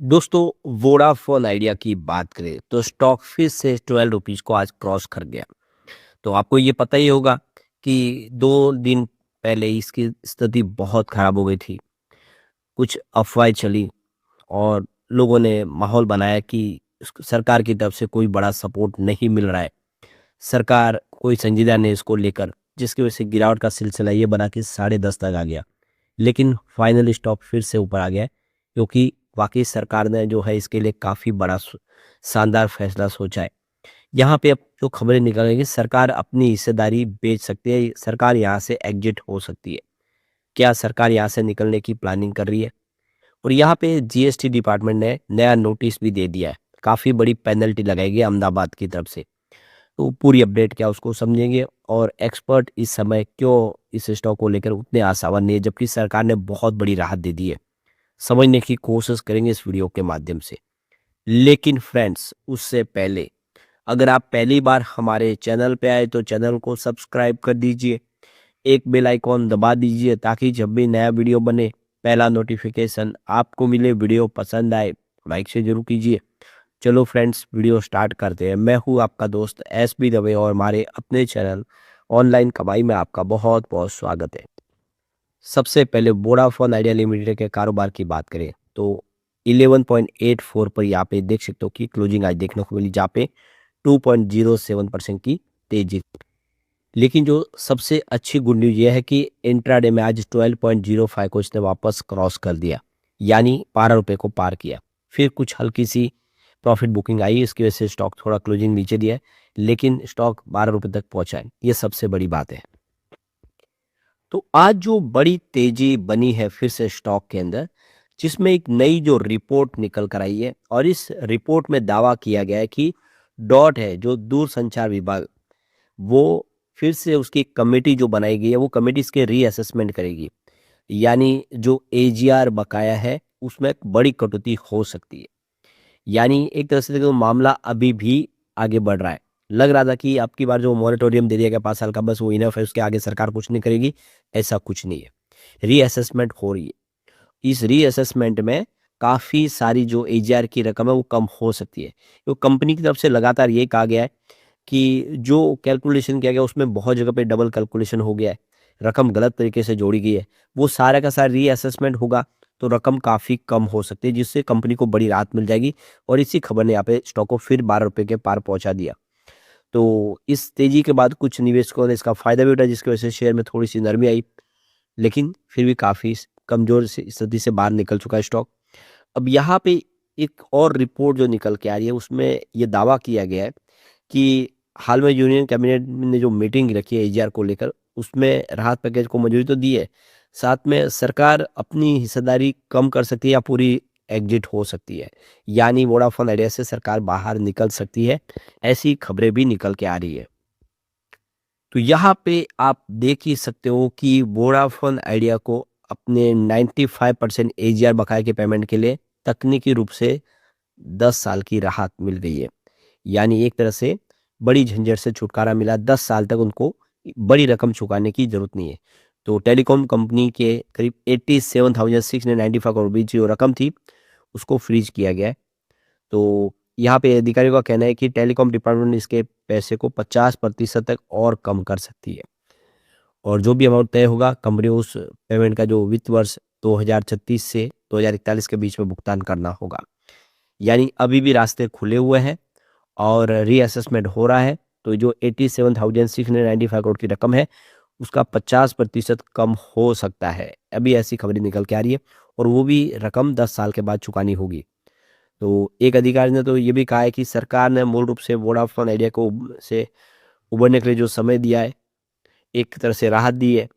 दोस्तों, Vodafone idea की बात करें तो स्टॉक फिर से 12 रुपीज़ को आज क्रॉस कर गया। तो आपको ये पता ही होगा कि 2 दिन पहले इसकी स्थिति बहुत खराब हो गई थी। कुछ अफ़वाहें चली और लोगों ने माहौल बनाया कि सरकार की तरफ से कोई बड़ा सपोर्ट नहीं मिल रहा है। सरकार कोई संजीदा नहीं इसको लेकर, जिसकी वजह से गिरावट का सिलसिला ये बना कि 10.5 तक आ गया। लेकिन फाइनली स्टॉक फिर से ऊपर आ गया है, क्योंकि वाकई सरकार ने जो है इसके लिए काफ़ी बड़ा शानदार फैसला सोचा है। यहाँ पे अब जो खबरें निकल रही है, सरकार अपनी हिस्सेदारी बेच सकती है, सरकार यहाँ से एग्जिट हो सकती है। क्या सरकार यहाँ से निकलने की प्लानिंग कर रही है? और यहाँ पे जीएसटी डिपार्टमेंट ने नया नोटिस भी दे दिया है। काफ़ी बड़ी पेनल्टी लगाएगी अहमदाबाद की तरफ से। तो पूरी अपडेट क्या उसको समझेंगे, और एक्सपर्ट इस समय क्यों इस स्टॉक को लेकर उतने आशावान नहीं है, जबकि सरकार ने बहुत बड़ी राहत दे दी है। समझने की कोशिश करेंगे इस वीडियो के माध्यम से। लेकिन फ्रेंड्स, उससे पहले अगर आप पहली बार हमारे चैनल पे आए तो चैनल को सब्सक्राइब कर दीजिए, एक बेल आइकॉन दबा दीजिए ताकि जब भी नया वीडियो बने पहला नोटिफिकेशन आपको मिले। वीडियो पसंद आए लाइक से जरूर कीजिए। चलो फ्रेंड्स, वीडियो स्टार्ट करते हैं। मैं हूँ आपका दोस्त एस बी दवे और हमारे अपने चैनल ऑनलाइन कमाई में आपका बहुत बहुत स्वागत है। सबसे पहले वोडाफोन आइडिया लिमिटेड के कारोबार की बात करें तो 11.84 पर यहाँ पे देख सकते हो कि क्लोजिंग आज देखने को मिली, जहाँ पे 2.07% की तेजी। लेकिन जो सबसे अच्छी गुड न्यूज ये है कि इंट्राडे में आज 12.05 को इसने वापस क्रॉस कर दिया, यानी 12 रुपये को पार किया। फिर कुछ हल्की सी प्रॉफिट बुकिंग आई, इसकी वजह से स्टॉक थोड़ा क्लोजिंग नीचे दिया है, लेकिन स्टॉक 12 रुपये तक पहुंचा है। ये सबसे बड़ी बात है। तो आज जो बड़ी तेजी बनी है फिर से स्टॉक के अंदर, जिसमें एक नई जो रिपोर्ट निकल कर आई है, और इस रिपोर्ट में दावा किया गया है कि डॉट है जो दूरसंचार विभाग, वो फिर से उसकी कमेटी जो बनाई गई है, वो कमेटी इसके रीअसेसमेंट करेगी। यानी जो एजीआर बकाया है उसमें एक बड़ी कटौती हो सकती है। यानी एक तरह से देखो, मामला अभी भी आगे बढ़ रहा है। लग रहा था कि अब की बार जो मॉरेटोरियम दे दिया गया 5 साल का, बस वो इनफ है, उसके आगे सरकार कुछ नहीं करेगी। ऐसा कुछ नहीं है, रीअसेसमेंट हो रही है। इस रीअसेसमेंट में काफ़ी सारी जो एजीआर की रकम है वो कम हो सकती है। तो कंपनी की तरफ से लगातार ये कहा गया है कि जो कैलकुलेशन किया गया उसमें बहुत जगह पे डबल कैलकुलेशन हो गया है, रकम गलत तरीके से जोड़ी गई है। वो सारा का सारा रीअसेसमेंट होगा तो रकम काफ़ी कम हो सकती है, जिससे कंपनी को बड़ी राहत मिल जाएगी। और इसी खबर ने यहाँ पे स्टॉक को फिर 12 रुपये के पार पहुंचा दिया। तो इस तेजी के बाद कुछ निवेशकों ने इसका फायदा भी उठाया, जिसकी वजह से शेयर में थोड़ी सी नरमी आई, लेकिन फिर भी काफ़ी कमजोर स्थिति से बाहर निकल चुका है स्टॉक। अब यहाँ पे एक और रिपोर्ट जो निकल के आ रही है, उसमें ये दावा किया गया है कि हाल में यूनियन कैबिनेट ने जो मीटिंग रखी है एजीआर को लेकर, उसमें राहत पैकेज को मंजूरी तो दी है, साथ में सरकार अपनी हिस्सेदारी कम कर सकती है या पूरी एग्जिट हो सकती है। यानी वोडाफोन आइडिया से सरकार बाहर निकल सकती है, ऐसी खबरें भी निकल के आ रही है। तो यहाँ पे आप देख ही सकते हो कि वोडाफोन आइडिया को अपने 95% एजीआर बकाया के पेमेंट के लिए तकनीकी रूप से 10 साल की राहत मिल गई है। यानी एक तरह से बड़ी झंझट से छुटकारा मिला। 10 साल तक उनको बड़ी रकम चुकाने की जरूरत नहीं है। तो टेलीकॉम कंपनी के करीब 87,695 करोड़ रुपए की जो रकम थी उसको फ्रीज किया गया है। तो यहाँ पे अधिकारियों का कहना है कि टेलीकॉम डिपार्टमेंट इसके पैसे को 50% तक और कम कर सकती है, और जो भी अमाउंट तय होगा कंपनी उस पेमेंट का जो वित्त वर्ष 2036 से 2041 के बीच में भुगतान करना होगा। यानी अभी भी रास्ते खुले हुए हैं और रीअसेसमेंट हो रहा है। तो जो 87,695 करोड़ की रकम है उसका 50% कम हो सकता है। अभी ऐसी खबरें निकल के आ रही है, और वो भी रकम 10 साल के बाद चुकानी होगी। तो एक अधिकारी ने तो ये भी कहा है कि सरकार ने मूल रूप से वोडाफोन आइडिया को से उभरने के लिए जो समय दिया है, एक तरह से राहत दी है।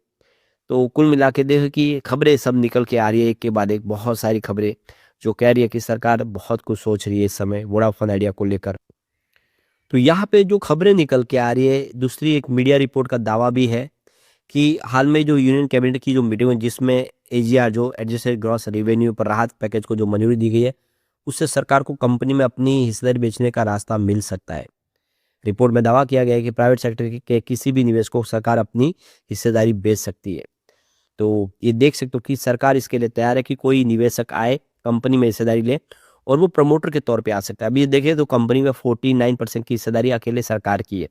तो कुल मिला के देखो कि खबरें सब निकल के आ रही है, एक के बाद एक बहुत सारी खबरें जो कह रही है कि सरकार बहुत कुछ सोच रही है इस समय वोडाफोन आइडिया को लेकर। तो यहाँ पे जो खबरें निकल के आ रही है, दूसरी एक मीडिया रिपोर्ट का दावा भी है कि हाल में जो यूनियन कैबिनेट की जो मीटिंग हुई, जिसमें एजीआर जो एडजस्टेड ग्रॉस रेवेन्यू पर राहत पैकेज को जो मंजूरी दी गई है, उससे सरकार को कंपनी में अपनी हिस्सेदारी बेचने का रास्ता मिल सकता है। रिपोर्ट में दावा किया गया है कि प्राइवेट सेक्टर के किसी भी निवेश को सरकार अपनी हिस्सेदारी बेच सकती है। तो ये देख सकते हो कि सरकार इसके लिए तैयार है कि कोई निवेशक आए, कंपनी में हिस्सेदारी ले, और वो प्रमोटर के तौर पे आ सकता है। अभी देखिए तो कंपनी में 49% की हिस्सेदारी अकेले सरकार की है।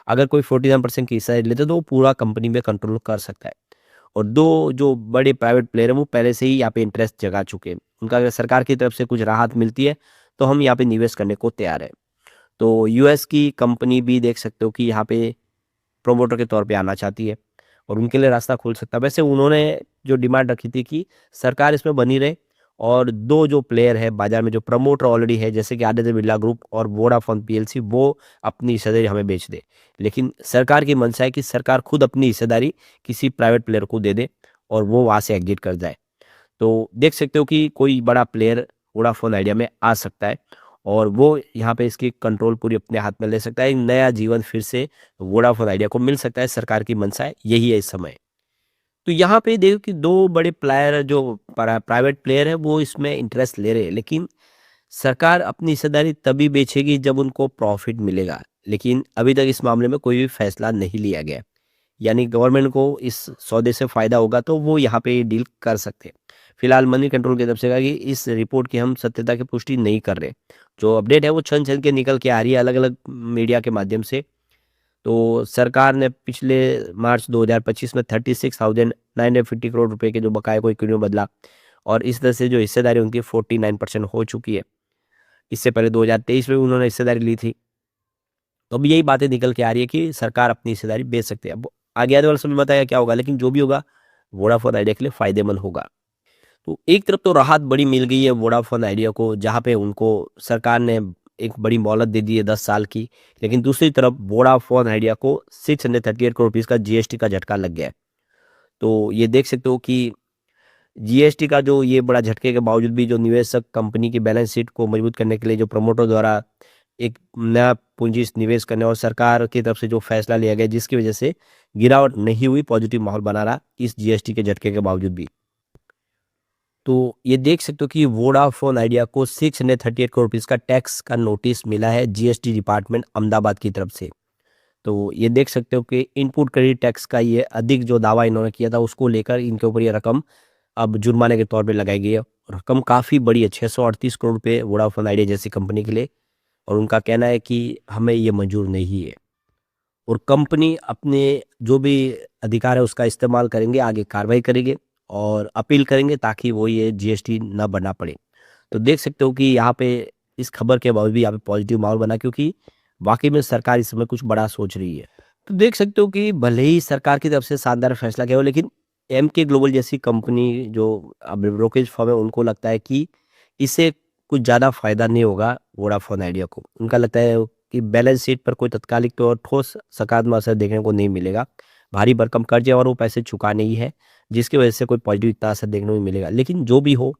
अगर कोई 49% की हिस्सेदारी लेते तो वो पूरा कंपनी में कंट्रोल कर सकता है। और 2 जो बड़े प्राइवेट प्लेयर हैं वो पहले से ही यहाँ पे इंटरेस्ट जगा चुके हैं। उनका अगर सरकार की तरफ से कुछ राहत मिलती है तो हम यहाँ पे निवेश करने को तैयार हैं। तो यूएस की कंपनी भी देख सकते हो कि यहाँ पे प्रोमोटर के तौर पे आना चाहती है और उनके लिए रास्ता खुल सकता है। वैसे उन्होंने जो डिमांड रखी थी कि सरकार इसमें बनी रहे और 2 जो प्लेयर है बाजार में, जो प्रमोटर ऑलरेडी है जैसे कि आदित्य बिरला ग्रुप और वोडाफोन पीएलसी, वो अपनी हिस्सेदारी हमें बेच दे। लेकिन सरकार की मंशा है कि सरकार खुद अपनी हिस्सेदारी किसी प्राइवेट प्लेयर को दे दे और वो वहाँ से एग्जिट कर जाए। तो देख सकते हो कि कोई बड़ा प्लेयर वोडाफोन आइडिया में आ सकता है और वो यहाँ पे इसकी कंट्रोल पूरी अपने हाथ में ले सकता है। एक नया जीवन फिर से वोडाफोन आइडिया को मिल सकता है, सरकार की मंशा है, यही है इस समय। तो यहाँ पे देखो कि 2 बड़े प्लेयर जो प्राइवेट प्लेयर है वो इसमें इंटरेस्ट ले रहे हैं, लेकिन सरकार अपनी हिस्सेदारी तभी बेचेगी जब उनको प्रॉफिट मिलेगा। लेकिन अभी तक इस मामले में कोई भी फैसला नहीं लिया गया है। यानी गवर्नमेंट को इस सौदे से फ़ायदा होगा तो वो यहाँ पे डील कर सकते हैं। फिलहाल मनी कंट्रोल की तरफ से कहा कि इस रिपोर्ट की हम सत्यता की पुष्टि नहीं कर रहे। जो अपडेट है वो छन-छन के निकल के आ रही है अलग-अलग मीडिया के माध्यम से। तो सरकार ने पिछले मार्च 2025 में 36,950 करोड़ रुपए के जो बकाये को इक्विटी में बदला और इस तरह से जो हिस्सेदारी उनकी 49% हो चुकी है। इससे पहले 2023 में उन्होंने हिस्सेदारी ली थी। तो अब यही बातें निकल के आ रही है कि सरकार अपनी हिस्सेदारी बेच सकती है। अब आगे आने वाले समय में बताया क्या होगा, लेकिन जो भी होगा वोडाफोन आइडिया के लिए फ़ायदेमंद होगा। तो एक तरफ तो राहत बड़ी मिल गई है वोडाफोन आइडिया को, जहाँ पे उनको सरकार ने एक बड़ी मोहलत दे दी है 10 साल की। लेकिन दूसरी तरफ वोडाफोन आइडिया को 638 करोड़ रुपीस का जीएसटी का झटका लग गया है। तो ये देख सकते हो कि जीएसटी का जो ये बड़ा झटके के बावजूद भी जो निवेशक कंपनी की बैलेंस शीट को मजबूत करने के लिए जो प्रमोटर द्वारा एक नया पूंजी निवेश करने और सरकार की तरफ से जो फैसला लिया गया जिसकी वजह से गिरावट नहीं हुई, पॉजिटिव माहौल बना रहा इस जीएसटी के झटके के बावजूद भी। तो ये देख सकते हो कि वोडाफोन आइडिया को 638 करोड़ रुपीस का टैक्स का नोटिस मिला है जीएसटी डिपार्टमेंट अहमदाबाद की तरफ से। तो ये देख सकते हो कि इनपुट क्रेडिट टैक्स का ये अधिक जो दावा इन्होंने किया था उसको लेकर इनके ऊपर ये रकम अब जुर्माने के तौर पे लगाई गई है। रकम काफ़ी बड़ी है, 638 करोड़ रुपए वोडाफोन आइडिया जैसी कंपनी के लिए। और उनका कहना है कि हमें ये मंजूर नहीं है और कंपनी अपने जो भी अधिकार है उसका इस्तेमाल करेंगे, आगे कार्रवाई करेंगे और अपील करेंगे ताकि वो ये जीएसटी ना भरना पड़े। तो देख सकते हो कि यहाँ पे इस खबर के बावजूद भी यहाँ पे पॉजिटिव माहौल बना, क्योंकि वाकई में सरकार इस समय कुछ बड़ा सोच रही है। तो देख सकते हो कि भले ही सरकार की तरफ से शानदार फैसला किया हो, लेकिन एमके ग्लोबल जैसी कंपनी जो अब ब्रोकरेज फर्म है उनको लगता है कि इससे कुछ ज़्यादा फायदा नहीं होगा वोडाफोन आइडिया को। उनका लगता है कि बैलेंस शीट पर कोई तत्कालिक तो और ठोस सकारात्मक असर देखने को नहीं मिलेगा। भारी भरकम कर्ज है और वो पैसे चुकाने ही है, जिसकी वजह से कोई पॉजिटिव इतना असर देखने को नहीं मिलेगा। लेकिन जो भी हो,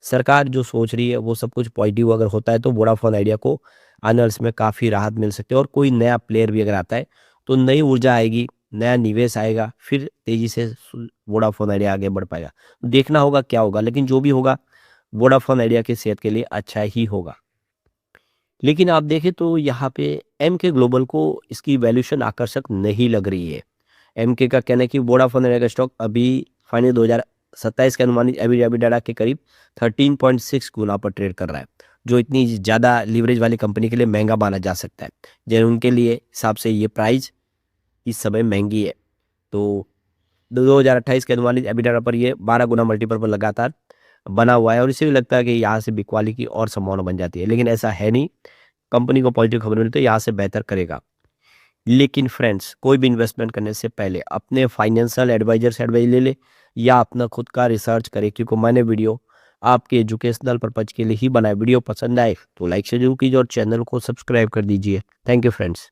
सरकार जो सोच रही है वो सब कुछ पॉजिटिव अगर होता है तो वोडाफोन आइडिया को आने वाले समय में काफ़ी राहत मिल सकती है और कोई नया प्लेयर भी अगर आता है तो नई ऊर्जा आएगी, नया निवेश आएगा, फिर तेज़ी से वोडाफोन आइडिया आगे बढ़ पाएगा। देखना होगा क्या होगा, लेकिन जो भी होगा वोडाफोन आइडिया की सेहत के लिए अच्छा ही होगा। लेकिन आप देखें तो यहाँ पे एमके ग्लोबल को इसकी वैल्यूएशन आकर्षक नहीं लग रही है। एमके का कहना है कि वोडाफोन आइडिया का स्टॉक अभी फाइनल 2027 के अनुमानित एबिटा के करीब 13.6 गुना पर ट्रेड कर रहा है, जो इतनी ज़्यादा लीवरेज वाली कंपनी के लिए महंगा माना जा सकता है। जो उनके लिए हिसाब से ये प्राइस इस समय महंगी है। तो 2028 के अनुमानित एबिटा पर ये 12 गुना मल्टीपल पर लगातार बना हुआ है और इसे भी लगता है कि यहाँ से बिकवाली की और संभावना बन जाती है, लेकिन ऐसा है नहीं। कंपनी को पॉजिटिव खबर मिलती है, यहाँ से बेहतर करेगा। लेकिन फ्रेंड्स, कोई भी इन्वेस्टमेंट करने से पहले अपने फाइनेंशियल एडवाइजर से एडवाइस ले ले या अपना खुद का रिसर्च करें, क्योंकि मैंने वीडियो आपके एजुकेशनल पर्पज के लिए ही बनाया। वीडियो पसंद आए तो लाइक से जरूर कीजिए और चैनल को सब्सक्राइब कर दीजिए। Thank you friends.